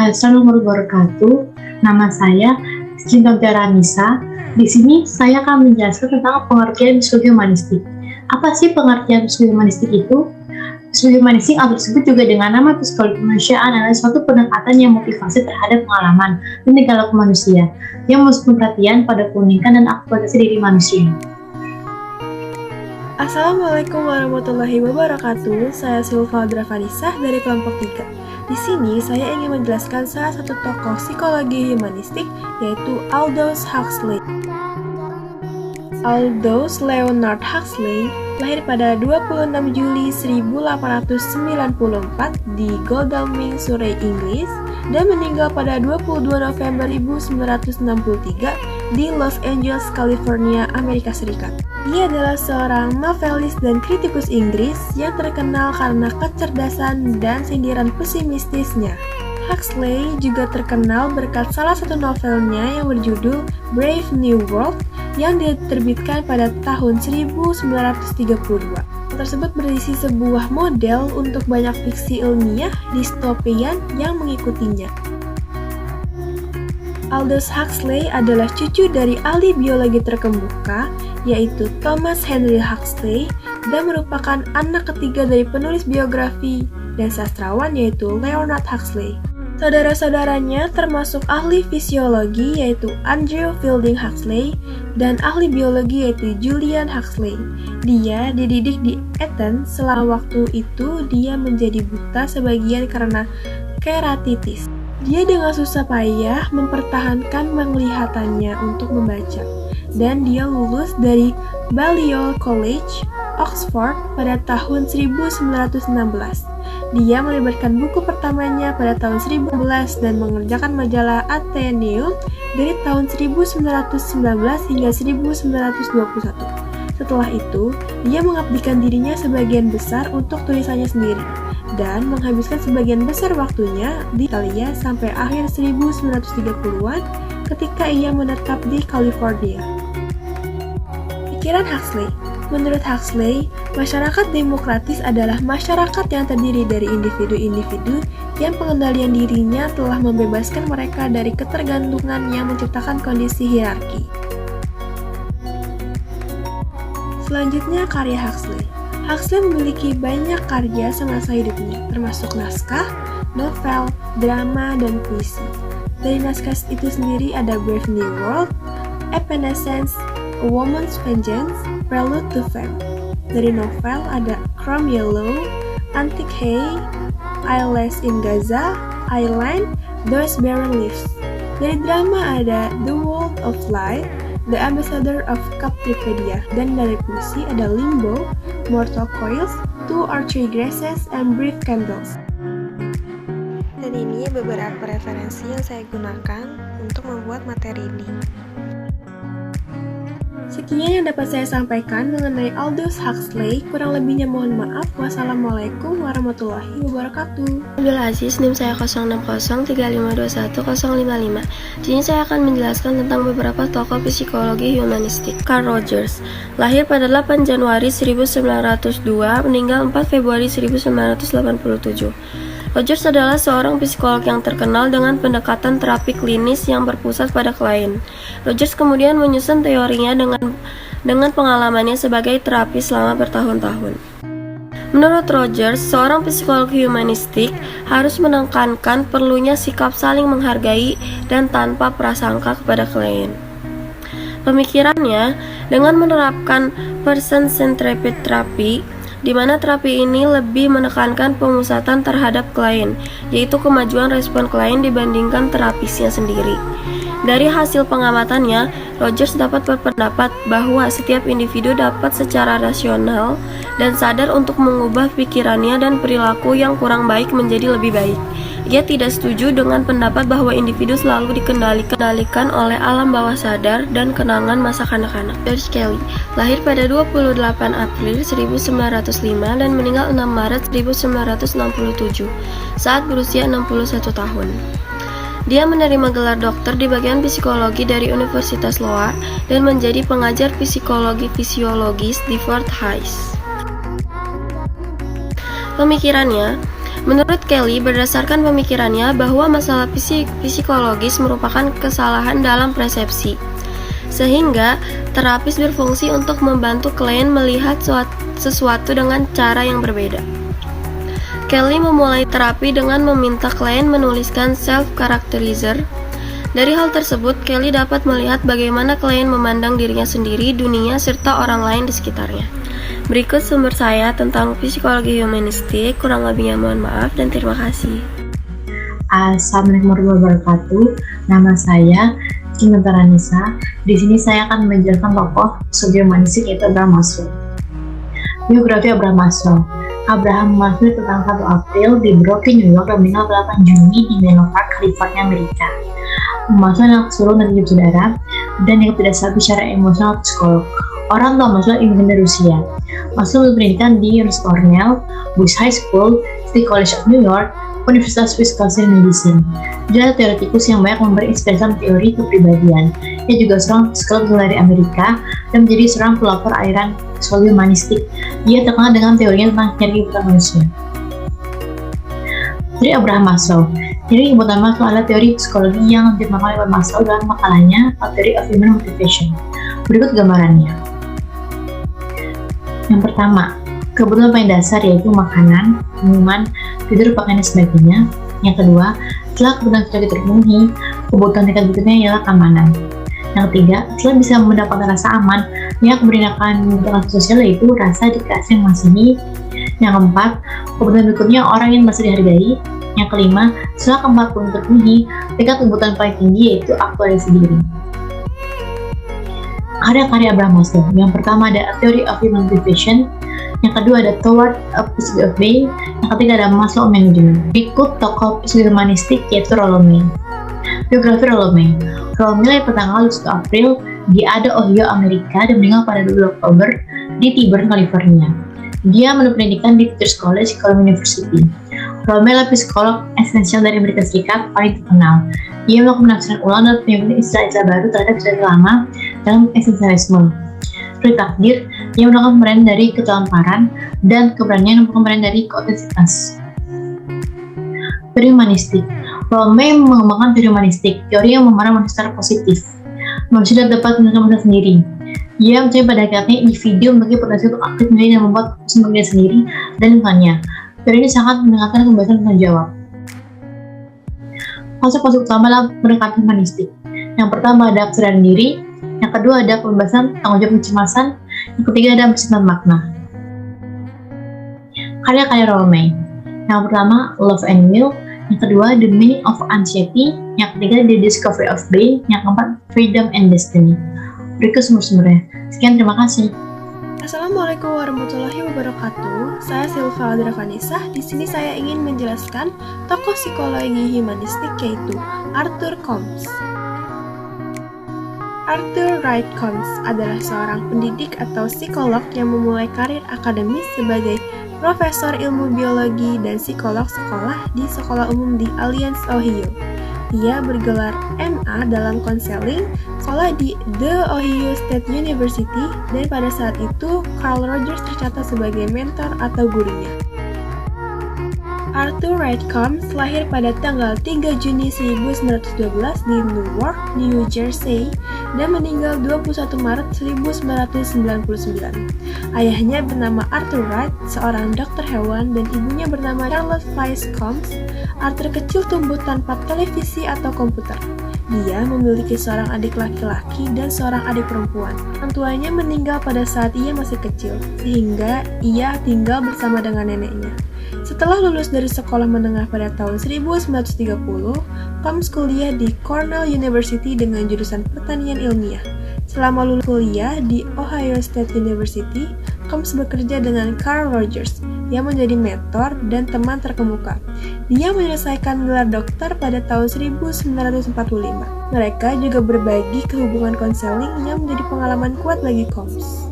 Assalamualaikum warahmatullahi wabarakatuh. Nama saya Cinta Ramisa. Di sini saya akan menjelaskan tentang pengertian psikologi humanistik. Apa sih pengertian psikologi humanistik itu? Psikologi humanistik atau disebut juga dengan nama psikologi kemanusiaan adalah suatu pendekatan yang motivasi terhadap pengalaman dan tingkah laku manusia yang memusatkan perhatian pada keunikan dan aktualisasi diri manusia. Assalamualaikum warahmatullahi wabarakatuh. Saya Silva Drafanisah dari kelompok 3. Di sini saya ingin menjelaskan salah satu tokoh psikologi humanistik, yaitu Aldous Huxley. Aldous Leonard Huxley lahir pada 26 Juli 1894 di Godalming, Surrey, Inggris, dan meninggal pada 22 November 1963 di Los Angeles, California, Amerika Serikat. Dia adalah seorang novelis dan kritikus Inggris yang terkenal karena kecerdasan dan sindiran pesimistisnya. Huxley juga terkenal berkat salah satu novelnya yang berjudul Brave New World yang diterbitkan pada tahun 1932. Tersebut berisi sebuah model untuk banyak fiksi ilmiah distopian yang mengikutinya. Aldous Huxley adalah cucu dari ahli biologi terkemuka, yaitu Thomas Henry Huxley, dan merupakan anak ketiga dari penulis biografi dan sastrawan, yaitu Leonard Huxley. Saudara-saudaranya termasuk ahli fisiologi, yaitu Andrew Fielding Huxley, dan ahli biologi, yaitu Julian Huxley. Dia dididik di Eton. Selama waktu itu dia menjadi buta sebagian karena keratitis. Dia dengan susah payah mempertahankan penglihatannya untuk membaca, dan dia lulus dari Balliol College, Oxford pada tahun 1916. Dia menerbitkan buku pertamanya pada tahun 1911 dan mengerjakan majalah Athenaeum dari tahun 1919 hingga 1921. Setelah itu, dia mengabdikan dirinya sebagian besar untuk tulisannya sendiri dan menghabiskan sebagian besar waktunya di Italia sampai akhir 1930-an ketika ia menetap di California. Pikiran Huxley. Menurut Huxley, masyarakat demokratis adalah masyarakat yang terdiri dari individu-individu yang pengendalian dirinya telah membebaskan mereka dari ketergantungan yang menciptakan kondisi hierarki. Selanjutnya, karya Huxley. Huxley memiliki banyak karya semasa hidupnya, termasuk naskah, novel, drama, dan puisi. Dari naskah itu sendiri ada Brave New World, Evanescence, A Woman's Vengeance, Prelude to Fame. Dari novel ada Chrome Yellow, Antique Hay, Eyeless in Gaza, Island, Those Barren Leaves. Dari drama ada The World of Light, The Ambassador of Captipedia, dan dari puisi ada Limbo, Mortal Coils, Two or Three Graces, and Brief Candles. Dan ini beberapa referensi yang saya gunakan untuk membuat materi ini. Sekian yang dapat saya sampaikan mengenai Aldous Huxley. Kurang lebihnya mohon maaf. Wassalamualaikum warahmatullahi wabarakatuh. Abdul Aziz, NIM saya 06035210055. Di sini saya akan menjelaskan tentang beberapa tokoh psikologi humanistik. Carl Rogers, lahir pada 8 Januari 1902, meninggal 4 Februari 1987. Rogers adalah seorang psikolog yang terkenal dengan pendekatan terapi klinis yang berpusat pada klien. Rogers kemudian menyusun teorinya dengan pengalamannya sebagai terapi selama bertahun-tahun. Menurut Rogers, seorang psikolog humanistik harus menekankan perlunya sikap saling menghargai dan tanpa prasangka kepada klien. Pemikirannya dengan menerapkan person-centered therapy, di mana terapi ini lebih menekankan pemusatan terhadap klien, yaitu kemajuan respon klien dibandingkan terapisnya sendiri. Dari hasil pengamatannya, Rogers dapat berpendapat bahwa setiap individu dapat secara rasional dan sadar untuk mengubah pikirannya dan perilaku yang kurang baik menjadi lebih baik. Ia tidak setuju dengan pendapat bahwa individu selalu dikendalikan oleh alam bawah sadar dan kenangan masa kanak-kanak. George Kelly, lahir pada 28 April 1905 dan meninggal 6 Maret 1967 saat berusia 61 tahun. Dia menerima gelar dokter di bagian psikologi dari Universitas Loa dan menjadi pengajar psikologi fisiologis di Fort Hays. Pemikirannya Menurut Kelly, berdasarkan pemikirannya bahwa masalah psikologis merupakan kesalahan dalam persepsi, sehingga terapis berfungsi untuk membantu klien melihat sesuatu dengan cara yang berbeda. Kelly memulai terapi dengan meminta klien menuliskan self-characterizer. Dari hal tersebut, Kelly dapat melihat bagaimana klien memandang dirinya sendiri, dunia, serta orang lain di sekitarnya. Berikut sumber saya tentang psikologi humanistik, kurang lebihnya mohon maaf dan terima kasih. Assalamualaikum warahmatullahi wabarakatuh. Nama saya Cinta Taranisa. Di sini saya akan menjelaskan tokoh psikologi humanistik yaitu Abraham Maslow. Biografi Abraham Maslow. Abraham Maslow tanggal 1 April di Brooklyn, New York, dan meninggal 8 Juni di Menlo Park, California, Amerika. Maslow anak sulung dan 7 saudara, dan yang tidak stabil secara emosional psikolog. Orang tua Maslow imigran dari Rusia. Maslow berpendidikan di Universitas Cornell, Bush High School, City College of New York, Universitas Wisconsin Madison. Dia teoretikus yang banyak memberi inspirasi dalam teori kepribadian. Ia juga seorang psikolog dari Amerika dan menjadi seorang pelopor aliran psikologi humanistik. Dia terkenal dengan teorinya tentang teori kehidupan manusia. Teori Abraham Maslow. Teori kehidupan Maslow adalah teori psikologi yang dikembangkan oleh Maslow dalam makalahnya A Theory of Human Motivation. Berikut gambarannya. Yang pertama, kebutuhan paling dasar yaitu makanan, minuman, tidur, pakaian, dan sebagainya. Yang kedua, setelah kebutuhan kita terpenuhi, kebutuhan tingkat berikutnya ialah keamanan. Yang ketiga, setelah bisa mendapatkan rasa aman, yang kemudian akan membutuhkan sosial yaitu rasa dikasih yang mengasihi. Yang keempat, kebutuhan berikutnya orang yang merasa dihargai. Yang kelima, setelah keempat pun terpenuhi, tingkat kebutuhan paling tinggi yaitu aktualisasi diri. Karya-karya Abraham Maslow. Yang pertama ada A Theory of Human Motivation. Yang kedua ada Toward a Psychology of Being. Yang ketiga ada Maslow Management. Berikut tokoh psikologi humanistik yaitu Rollo May. Biografi Rollo May. Rollo May lahir pada tanggal 1 April di Ada, Ohio, Amerika, dan meninggal pada 2 Oktober di Tiburon, California. Dia menempuh pendidikan di Teachers College, Columbia University. Rollo May adalah psikolog esensial dari Amerika Serikat paling terkenal. Ia melakukan penafsiran ulang dan penyebutan istilah-istilah baru terhadap istilah lama dalam esensialisme. Seperti takdir, ia melakukan peran dari ketelamparan dan keberanian melakukan peran dari keotentisitas. Teori humanistik. Rollo May mengembangkan teori humanistik, teori yang memandang manusia secara positif. Manusia tidak dapat menentukan manusia sendiri. Ia percaya pada hakikatnya individu memiliki potensi untuk aktif menjadi dan membuat keputusan diri sendiri dan lingkungannya. Teori ini sangat meningkatkan kebebasan bertanggung jawab. Konsep-konsep utama dalam pendekatan humanistik. Yang pertama ada kesadaran diri, yang kedua ada kebebasan, tanggung jawab, kecemasan, yang ketiga ada penciptaan makna. Karya-karya Rollo May. Yang pertama Love and Will, yang kedua The Meaning of Anxiety, yang ketiga The Discovery of Being, yang keempat Freedom and Destiny. Berikut sumber-sumbernya. Sekian, terima kasih. Assalamualaikum warahmatullahi wabarakatuh. Saya Silva Vanessa. Di sini saya ingin menjelaskan tokoh psikologi humanistik yaitu Arthur Combs. Arthur Wright Combs adalah seorang pendidik atau psikolog yang memulai karir akademis sebagai profesor ilmu biologi dan psikolog sekolah di Sekolah Umum di Alliance, Ohio. Ia bergelar MA dalam konseling sekolah di The Ohio State University, dan pada saat itu Carl Rogers tercatat sebagai mentor atau gurunya. Arthur Wright Combs lahir pada tanggal 3 Juni 1912 di Newark, New Jersey, dan meninggal 21 Maret 1999. Ayahnya bernama Arthur Wright, seorang dokter hewan, dan ibunya bernama Charlotte Flies Combs. Arthur kecil tumbuh tanpa televisi atau komputer. Dia memiliki seorang adik laki-laki dan seorang adik perempuan. Orang tuanya meninggal pada saat ia masih kecil, sehingga ia tinggal bersama dengan neneknya. Setelah lulus dari sekolah menengah pada tahun 1930, Combs kuliah di Cornell University dengan jurusan pertanian ilmiah. Selama lulus kuliah di Ohio State University, Combs bekerja dengan Carl Rogers yang menjadi mentor dan teman terkemuka. Dia menyelesaikan gelar dokter pada tahun 1945. Mereka juga berbagi kehubungan konseling yang menjadi pengalaman kuat bagi Combs.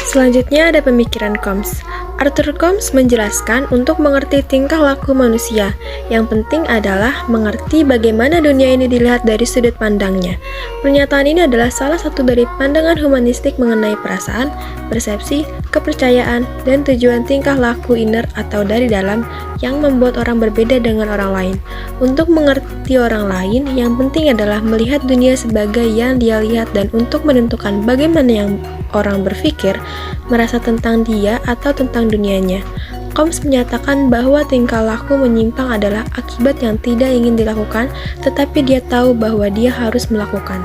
Selanjutnya ada pemikiran Combs. Arthur Combs menjelaskan untuk mengerti tingkah laku manusia, yang penting adalah mengerti bagaimana dunia ini dilihat dari sudut pandangnya. Pernyataan ini adalah salah satu dari pandangan humanistik mengenai perasaan, persepsi, kepercayaan, dan tujuan tingkah laku inner atau dari dalam yang membuat orang berbeda dengan orang lain. Untuk mengerti orang lain, yang penting adalah melihat dunia sebagai yang dia lihat dan untuk menentukan bagaimana yang orang berpikir, merasa tentang dia atau tentang dunianya. Combs menyatakan bahwa tingkah laku menyimpang adalah akibat yang tidak ingin dilakukan, tetapi dia tahu bahwa dia harus melakukan.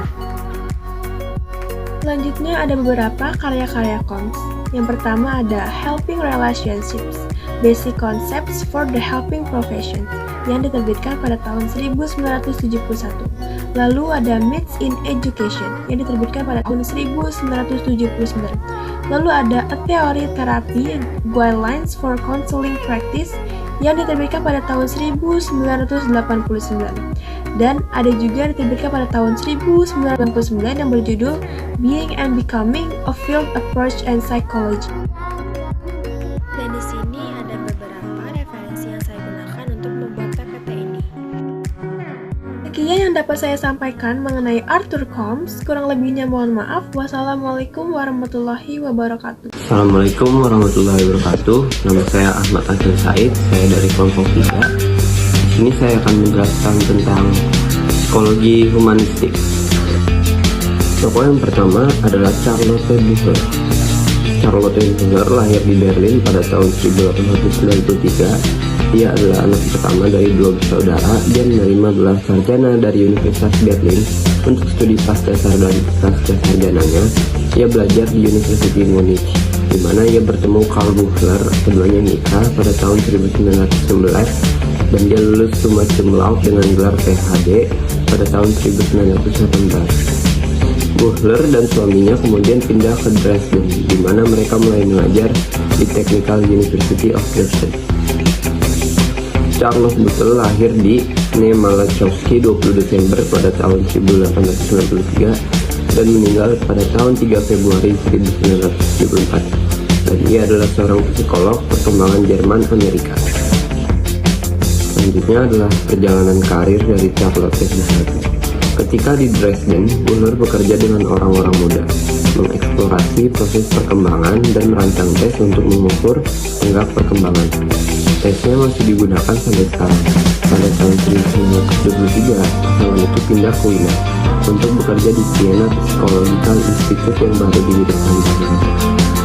Selanjutnya ada beberapa karya-karya Combs. Yang pertama ada Helping Relationships, Basic Concepts for the Helping Profession, yang diterbitkan pada tahun 1971. Lalu ada Myths in Education, yang diterbitkan pada tahun 1979. Lalu ada A Theory Therapy Guidelines for Counseling Practice, yang diterbitkan pada tahun 1989. Dan ada juga diterbitkan pada tahun 1999 yang berjudul Being and Becoming: A Field Approach in Psychology. Dan di sini ada beberapa referensi yang saya gunakan untuk membuat PPT ini. Sekian yang dapat saya sampaikan mengenai Arthur Combs. Kurang lebihnya mohon maaf. Wassalamualaikum warahmatullahi wabarakatuh. Assalamualaikum warahmatullahi wabarakatuh. Nama saya Ahmad Azhar Said. Saya dari kelompok 3. Di sini saya akan menjelaskan tentang psikologi humanistik. Tokoh yang pertama adalah Charlotte Buhler. Charlotte Buhler lahir di Berlin pada tahun 1893. Ia adalah anak pertama dari 2 bersaudara. Dia menerima gelar sarjana dari Universitas Berlin. Untuk studi pasca sarjananya, ia belajar di University Munich, di mana ia bertemu Karl Buchler. Keduanya nikah pada tahun 1916 dan dia lulus summa cum laude dengan gelar PhD pada tahun 1918. Buchler dan suaminya kemudian pindah ke Dresden, di mana mereka mulai mengajar di Technical University of Dresden. Charles Buchler lahir di Nemalachowski 20 Desember pada tahun 1893 dan meninggal pada tahun 3 Februari 1974. Dan ia adalah seorang psikolog perkembangan Jerman Amerika. Selanjutnya adalah perjalanan karir dari Charlotte Buchler. Ketika di Dresden, Buchler bekerja dengan orang-orang muda, mengeksplorasi proses perkembangan dan merancang tes untuk mengukur tingkat perkembangan. Tesnya masih digunakan sampai sekarang. Pada tahun 1923, pasangan itu pindah ke Wiener untuk bekerja di Vienna Psychological Institute yang baru didirikan.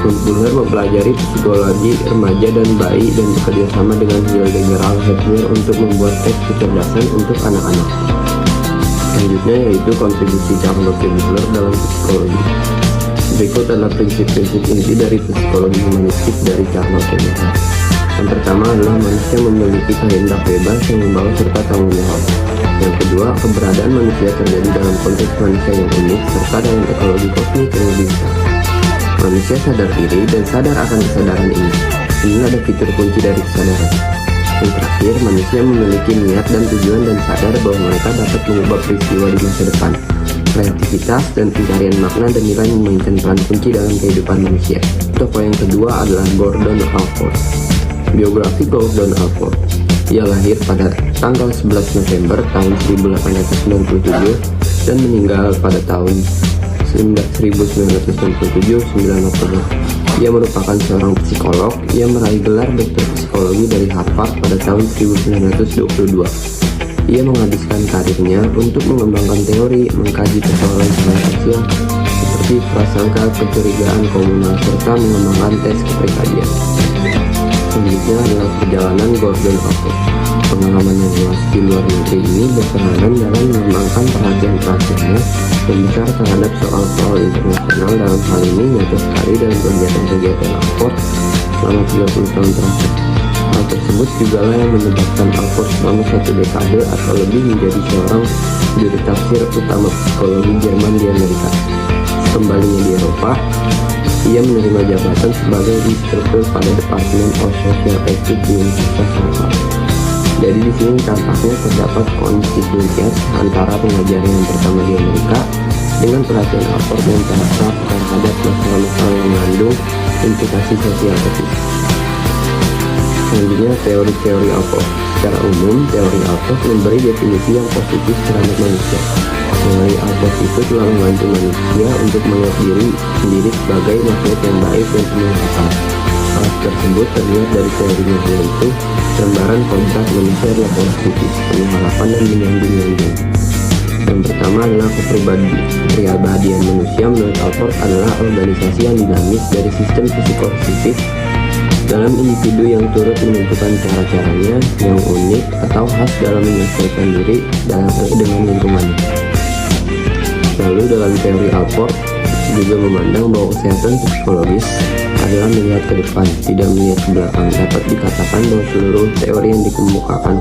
Buchler mempelajari psikologi remaja dan bayi dan bekerja sama dengan Hildegard Hefner untuk membuat tes kecerdasan untuk anak-anak. Selanjutnya yaitu kontribusi Charlotte Buchler dalam psikologi. Berikut adalah prinsip-prinsip inti dari psikologi humanistik dari Charlotte Buchler. Yang pertama adalah manusia memiliki kehendak bebas yang membawa serta tanggung jawab. Yang kedua, keberadaan manusia terjadi dalam konteks manusia yang unik serta dalam ekologi kosmik yang lebih besar. Manusia sadar diri dan sadar akan kesadaran ini. Inilah ada fitur kunci dari kesadaran. Yang terakhir, manusia memiliki niat dan tujuan dan sadar bahwa mereka dapat mengubah peristiwa di masa depan. Kreativitas dan pencarian makna dan nilai memainkan peran kunci dalam kehidupan manusia. Tokoh yang kedua adalah Gordon Allport. Biografi Gordon Allport. Ia lahir pada tanggal 11 November tahun 1897 dan meninggal pada tahun 1997 9 Oktober. Ia merupakan seorang psikolog. Ia meraih gelar doktor psikologi dari Harvard pada tahun 1922. Ia menghabiskan karirnya untuk mengembangkan teori, mengkaji persoalan sosial seperti prasangka, kecurigaan komunal, serta mengembangkan tes kepribadian. Selanjutnya adalah perjalanan Gordon Allport. Pengalaman yang luas di luar negeri ini berperanan dalam mengembangkan perhatian-perhatiannya yang besar terhadap soal-soal internasional. Dalam hal ini nyata sekali dalam kegiatan-kegiatan Allport selama 30 tahun terakhir. Hal tersebut juga lah yang menyebabkan Allport selama 1 dekade atau lebih menjadi seorang juru tafsir utama psikologi Jerman di Amerika. Kembalinya di Eropa, ia menerima jabatan sebagai instruktur pada Department of Social Ethics di Universitas Harvard. Jadi di sini tampaknya terdapat kontinuitas antara pengajaran yang pertama di Amerika dengan perhatian Allport yang terhadap masalah-masalah yang mengandung implikasi sosial etis. Selanjutnya, teori-teori Alport. Secara umum, teori Alport memberi definisi yang positif terhadap manusia. Teori Alport itu telah membantu manusia untuk menganggap diri sendiri sebagai makhluk yang baik dan penuh akal. Hal tersebut terlihat dari teorinya, yaitu gambaran kodrat manusia adalah positif, penuh harapan dan menyanjung-nyanjung. Yang pertama adalah kepribadian manusia. Menurut Alport adalah organisasi yang dinamis dari sistem psikosifis dalam individu yang turut menentukan cara-caranya yang unik atau khas dalam menyesuaikan diri dengan lingkungannya. Lalu dalam teori Alport juga memandang bahwa kesehatan psikologis adalah melihat ke depan, tidak melihat ke belakang. Dapat dikatakan bahwa seluruh teori yang dikemukakan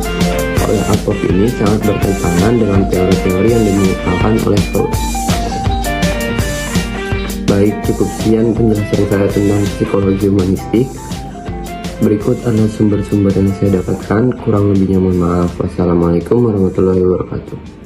oleh Alport ini sangat bertentangan dengan teori-teori yang dikemukakan oleh Freud. Baik, cukup sekian penjelasan saya tentang psikologi humanistik. Berikut adalah sumber-sumber yang saya dapatkan. Kurang lebihnya mohon maaf. Wassalamualaikum warahmatullahi wabarakatuh.